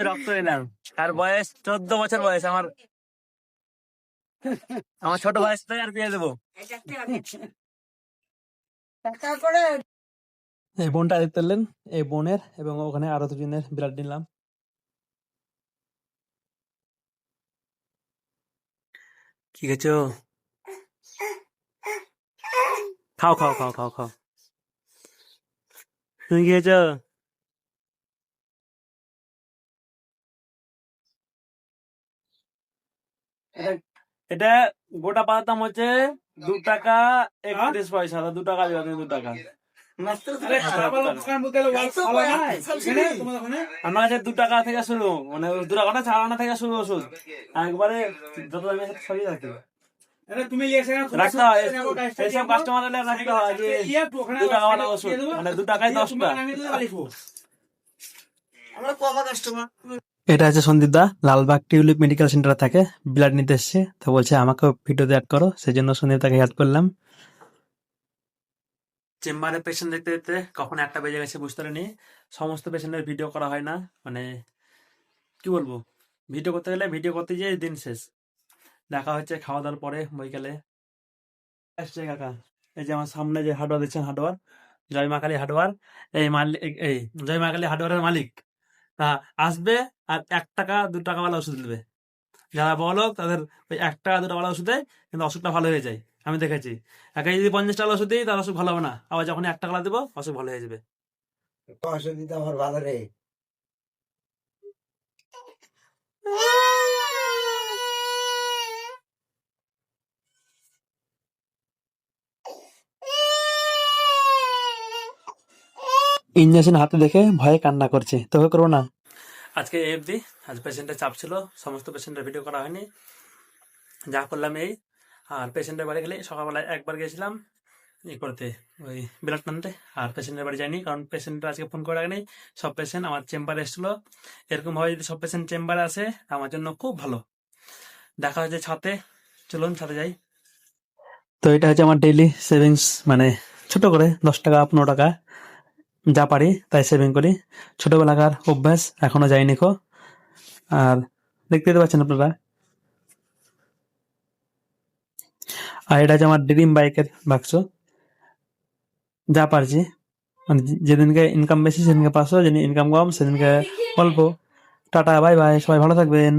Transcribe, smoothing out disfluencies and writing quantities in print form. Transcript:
রক্ত এলাম। আর বয়স 14 বছর বয়স আমার। আমার ছোট বয়স থেকে আর বিয়ে দেবো। এই বোনটা দেখতে পেলেন, এই বোনের এবং ওখানে আরো দুজনের ব্লাড নিলাম। কি খেয়েছো? খাও খাও খাও খাও খাও। তুমি কি খেয়েছো? এটা গোটা পাতার দাম হচ্ছে 2 টাকা 31 পয়সা। 2 টাকা দিবা তুমি, 2 টাকা। আমার কাছে 2 টাকা থেকে শুরু, মানে 2 টাকা 4 আনা থেকে শুরু ওষুধ। একবারে যত দামি আছে সবই রাখতে হবে। রাখতে হয় এইসব কাস্টমার এলে রাখতে হয় যে 2 টাকা ওষুধ, মানে 2 টাকায় 10টা। এটা আছে সন্দীপ দা, লালবাগ টিউলিপ মেডিকেল সেন্টার থাকে, ব্লাড নিতে এসছে। তো বলছে আমাকে ভিডিওতে অ্যাড করো, সেই জন্য সন্দীপ তাকে অ্যাড করলাম। চেম্বারে পেশেন্ট দেখতে দেখতে কখন 1টা বেজে গেছে বুঝতে পারিনি। সমস্ত পেশেন্টের ভিডিও করা হয় না, মানে কি বলবো, ভিডিও করতে গেলে ভিডিও করতে গিয়ে দিন শেষ। দেখা হচ্ছে খাওয়া দাওয়ার পরে বৈকালে। আসছে কাকা, এই যে আমার সামনে যে হার্ডওয়ার দিচ্ছেন, হার্ডওয়ার জয় মা কালী হার্ডওয়ার, এই মালিক, এই জয় মা কালী হার্ডওয়ারের মালিক। তা আসবে আর 1 টাকা 2 টাকা ওয়ালা ওষুধ দেবে। যারা বলো তাদের ওই 1 টাকা 2 টাকা ওয়ালা ওষুধে কিন্তু অসুখটা ভালো হয়ে যায়, আমি দেখেছি। একে যদি 50 টাকা ওষুধ দিই তার অসুখ ভালো হবে না, আবার যখন 1 টাকা দেবো অসুখ ভালো হয়ে যাবে। ইঞ্জেকশন হাতে দেখে ভয়ে কান্না করছে, তোকে করবো না। আজকে এফডি, আজ পেশেন্টের চাপ ছিল, সমস্ত পেশেন্টের ভিডিও করা হয়নি। যা করলাম এই, আর পেশেন্টের বাড়ি গেলে সকালবেলায় একবার গেছিলাম ই করতে, ওই ব্লাড টানতে। আর পেশেন্টের বাড়ি যাইনি, কারণ পেশেন্টরা আজকে ফোন করে রাখেনি। সব পেশেন্ট আমার চেম্বারে এসেছিলো। এরকমভাবে যদি সব পেশেন্ট চেম্বারে আসে আমার জন্য খুব ভালো। দেখা হচ্ছে ছাদে, চলুন ছাদে যাই। তো এটা হচ্ছে আমার ডেইলি সেভিংস, মানে ছোট করে 10 টাকা 15 টাকা যা পারি তাই সেভিং করি। ছোটবেলাকার অভ্যাস, এখনো যাইনি কো। আর দেখতে পাচ্ছেন আপনারা, আর এটা হচ্ছে আমার ড্রিম বাইকের বাক্স। যা পারছি, মানে যেদিনকে ইনকাম বেশি সেদিনকে 500, যেদিন ইনকাম কম সেদিনকে অল্প। টাটা, বাই বাই, সবাই ভালো থাকবেন।